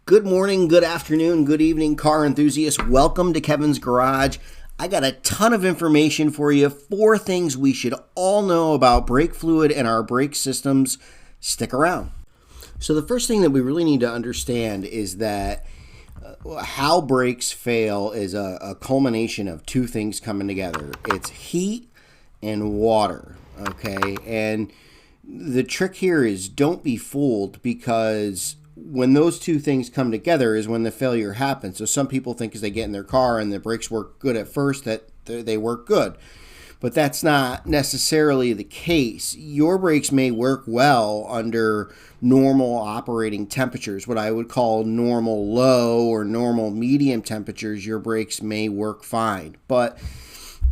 Good morning, good afternoon, good evening, car enthusiasts. Welcome to Kevin's Garage. I got a ton of information for you. 4 things we should all know about brake fluid and our brake systems. Stick around. So the first thing that we really need to understand is that how brakes fail is a culmination of 2 things coming together. It's heat and water, okay? And the trick here is don't be fooled, because when those 2 things come together is when the failure happens. So some people think as they get in their car and the brakes work good at first that they work good. But that's not necessarily the case. Your brakes may work well under normal operating temperatures, what I would call normal low or normal medium temperatures. Your brakes may work fine. But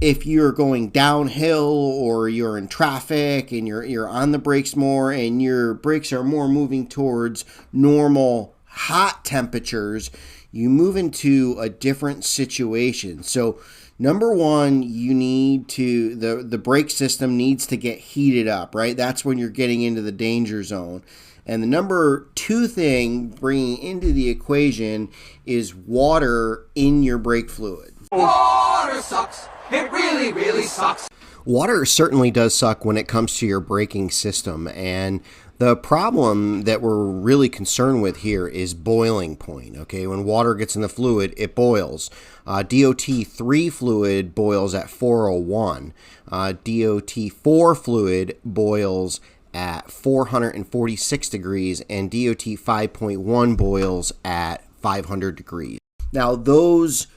if you're going downhill or you're in traffic and you're on the brakes more and your brakes are more moving towards normal hot temperatures, you move into a different situation. So number one, you need to, the brake system needs to get heated up, right? That's when you're getting into the danger zone. And the number 2 thing bringing into the equation is water in your brake fluid. Water sucks. It really, really sucks. Water certainly does suck when it comes to your braking system, and the problem that we're really concerned with here is boiling point. Okay, when water gets in the fluid, it boils. DOT3 fluid boils at 401. DOT4 fluid boils at 446 degrees, and DOT 5.1 boils at 500 degrees. Now, those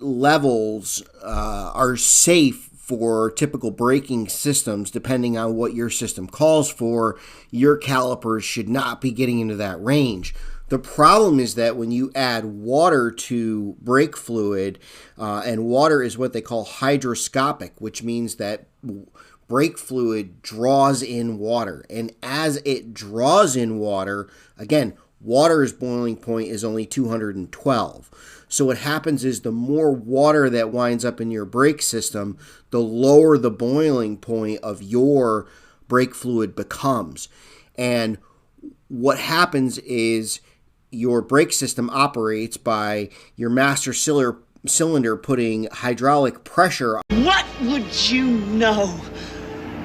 levels are safe for typical braking systems. Depending on what your system calls for, your calipers should not be getting into that range. The problem is that when you add water to brake fluid, and water is what they call hydroscopic, which means that brake fluid draws in water. And as it draws in water, again, water's boiling point is only 212. So what happens is the more water that winds up in your brake system, the lower the boiling point of your brake fluid becomes. And what happens is your brake system operates by your master cylinder putting hydraulic pressure. What would you know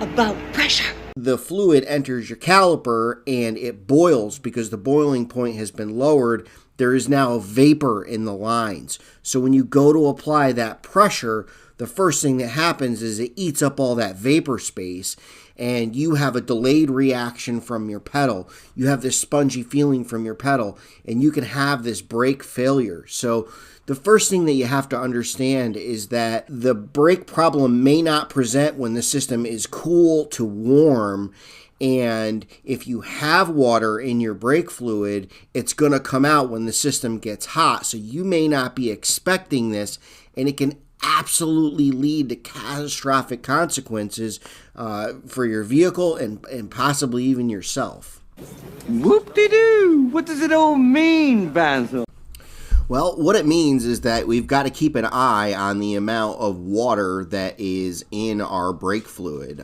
about pressure? The fluid enters your caliper and it boils because the boiling point has been lowered. There is now vapor in the lines. So when you go to apply that pressure, the first thing that happens is it eats up all that vapor space, and you have a delayed reaction from your pedal. You have this spongy feeling from your pedal, and you can have this brake failure. So the first thing that you have to understand is that the brake problem may not present when the system is cool to warm. And if you have water in your brake fluid, it's going to come out when the system gets hot. So you may not be expecting this, and it can absolutely lead to catastrophic consequences for your vehicle and possibly even yourself. Whoop-de-doo. What does it all mean, Basil? Well, what it means is that we've got to keep an eye on the amount of water that is in our brake fluid.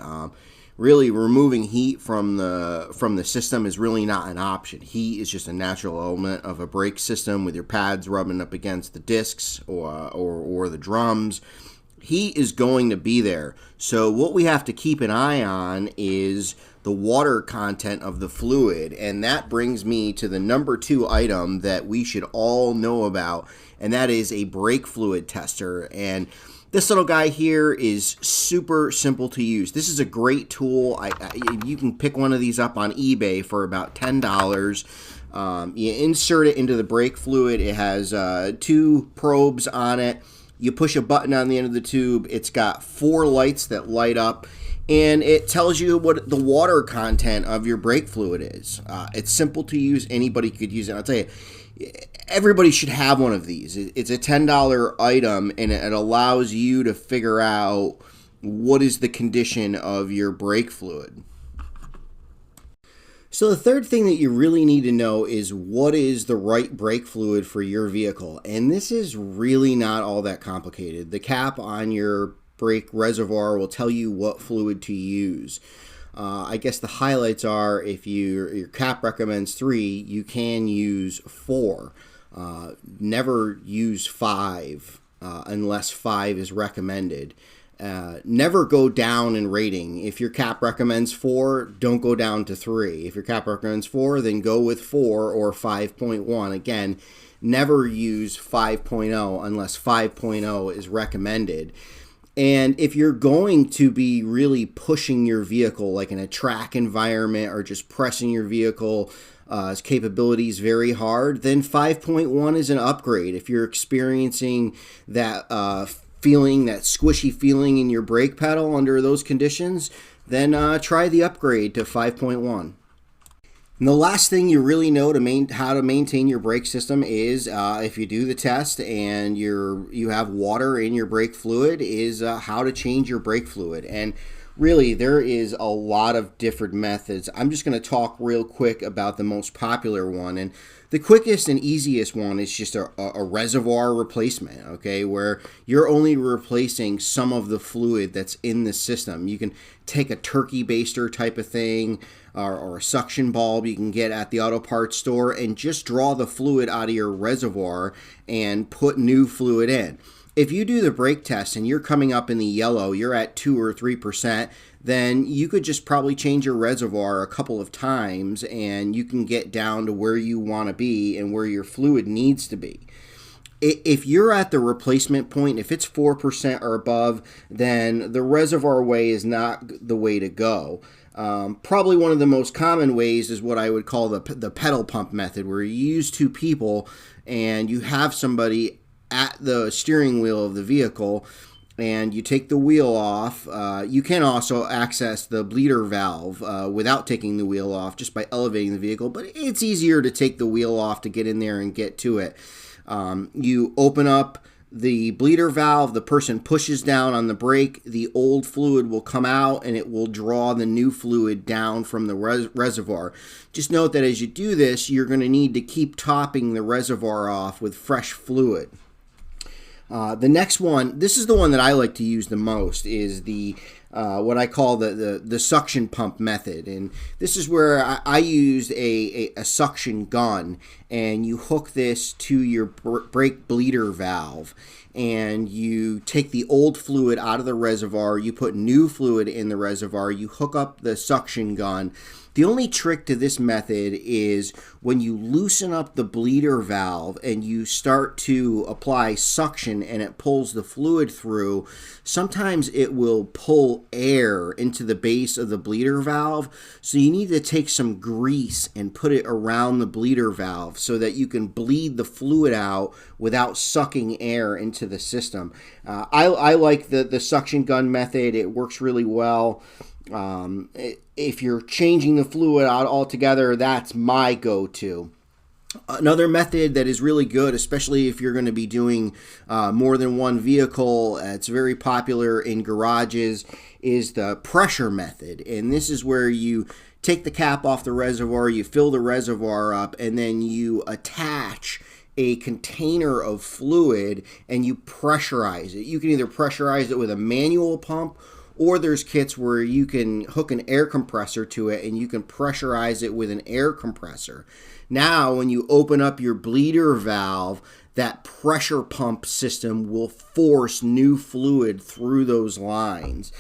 Really, removing heat from the system is really not an option. Heat is just a natural element of a brake system with your pads rubbing up against the discs or the drums. Heat is going to be there. So what we have to keep an eye on is the water content of the fluid. And that brings me to the number 2 item that we should all know about, and that is a brake fluid tester. And this little guy here is super simple to use. This is a great tool. You can pick one of these up on eBay for about $10. You insert it into the brake fluid. It has 2 probes on it. You push a button on the end of the tube. It's got 4 lights that light up, and it tells you what the water content of your brake fluid is. It's simple to use. Anybody could use it. I'll tell you, everybody should have one of these. It's a $10 item, and it allows you to figure out what is the condition of your brake fluid. So the third thing that you really need to know is what is the right brake fluid for your vehicle. And this is really not all that complicated. The cap on your brake reservoir will tell you what fluid to use. I guess the highlights are if your cap recommends 3, you can use 4. Never use 5 unless 5 is recommended. Never go down in rating. If your cap recommends 4, don't go down to 3. If your cap recommends 4, then go with 4 or 5.1. Again, never use 5.0 unless 5.0 is recommended. And if you're going to be really pushing your vehicle, like in a track environment or just pressing your vehicle capabilities very hard, then 5.1 is an upgrade. If you're experiencing that feeling, that squishy feeling in your brake pedal under those conditions, then try the upgrade to 5.1. And the last thing you really know how to maintain your brake system is if you do the test and you have water in your brake fluid, is how to change your brake fluid. And really, there is a lot of different methods. I'm just going to talk real quick about the most popular one. And the quickest and easiest one is just a reservoir replacement, okay, where you're only replacing some of the fluid that's in the system. You can take a turkey baster type of thing or a suction bulb you can get at the auto parts store and just draw the fluid out of your reservoir and put new fluid in. If you do the brake test and you're coming up in the yellow, you're at 2 or 3%, then you could just probably change your reservoir a couple of times and you can get down to where you want to be and where your fluid needs to be. If you're at the replacement point, if it's 4% or above, then the reservoir way is not the way to go. Probably one of the most common ways is what I would call the pedal pump method, where you use 2 people and you have somebody at the steering wheel of the vehicle and you take the wheel off. You can also access the bleeder valve without taking the wheel off, just by elevating the vehicle, but it's easier to take the wheel off to get in there and get to it. You open up the bleeder valve, the person pushes down on the brake, the old fluid will come out and it will draw the new fluid down from the reservoir. Just note that as you do this, you're going to need to keep topping the reservoir off with fresh fluid. The next one, this is the one that I like to use the most, is the what I call the suction pump method. And this is where I used a suction gun, and you hook this to your brake bleeder valve, and you take the old fluid out of the reservoir, you put new fluid in the reservoir, you hook up the suction gun. The only trick to this method is when you loosen up the bleeder valve and you start to apply suction and it pulls the fluid through, sometimes it will pull air into the base of the bleeder valve. So you need to take some grease and put it around the bleeder valve so that you can bleed the fluid out without sucking air into the system. I like the suction gun method. It works really well. If you're changing the fluid out altogether, that's my go-to. Another method that is really good, especially if you're going to be doing more than one vehicle, it's very popular in garages, is the pressure method. And this is where you take the cap off the reservoir, you fill the reservoir up, and then you attach a container of fluid and you pressurize it. You can either pressurize it with a manual pump, or there's kits where you can hook an air compressor to it and you can pressurize it with an air compressor. Now, when you open up your bleeder valve, that pressure pump system will force new fluid through those lines.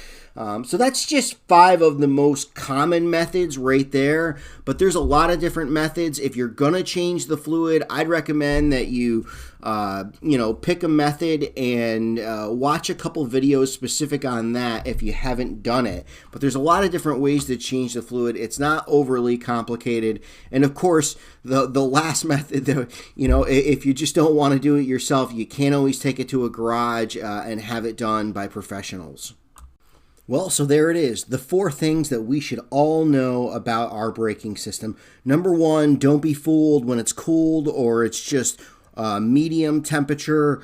So that's just 5 of the most common methods right there, but there's a lot of different methods. If you're gonna change the fluid, I'd recommend that you pick a method and watch a couple videos specific on that if you haven't done it. But there's a lot of different ways to change the fluid. It's not overly complicated. And of course, the last method, if you just don't want to do it yourself, you can always take it to a garage and have it done by professionals. Well, so there it is. The 4 things that we should all know about our braking system. Number 1, don't be fooled when it's cooled or it's just medium temperature.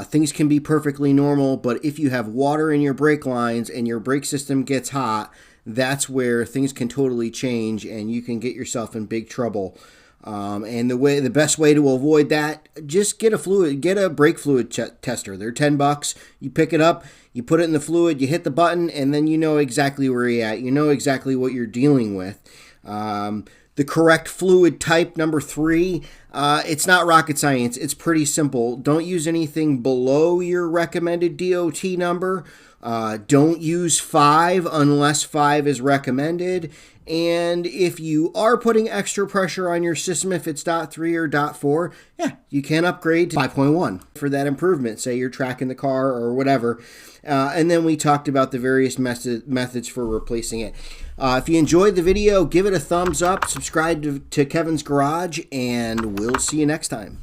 Things can be perfectly normal, but if you have water in your brake lines and your brake system gets hot, that's where things can totally change and you can get yourself in big trouble. And the best way to avoid that, just get a brake fluid tester. They're $10. You pick it up, you put it in the fluid, you hit the button, and then you know exactly where you're at. You know exactly what you're dealing with. The correct fluid type, number 3, it's not rocket science. It's pretty simple. Don't use anything below your recommended DOT number. Don't use 5 unless 5 is recommended. And if you are putting extra pressure on your system, if it's .3 or .4, yeah, you can upgrade to 5.1 for that improvement. Say you're tracking the car or whatever. And then we talked about the various methods for replacing it. If you enjoyed the video, give it a thumbs up, subscribe to Kevin's Garage, and we'll see you next time.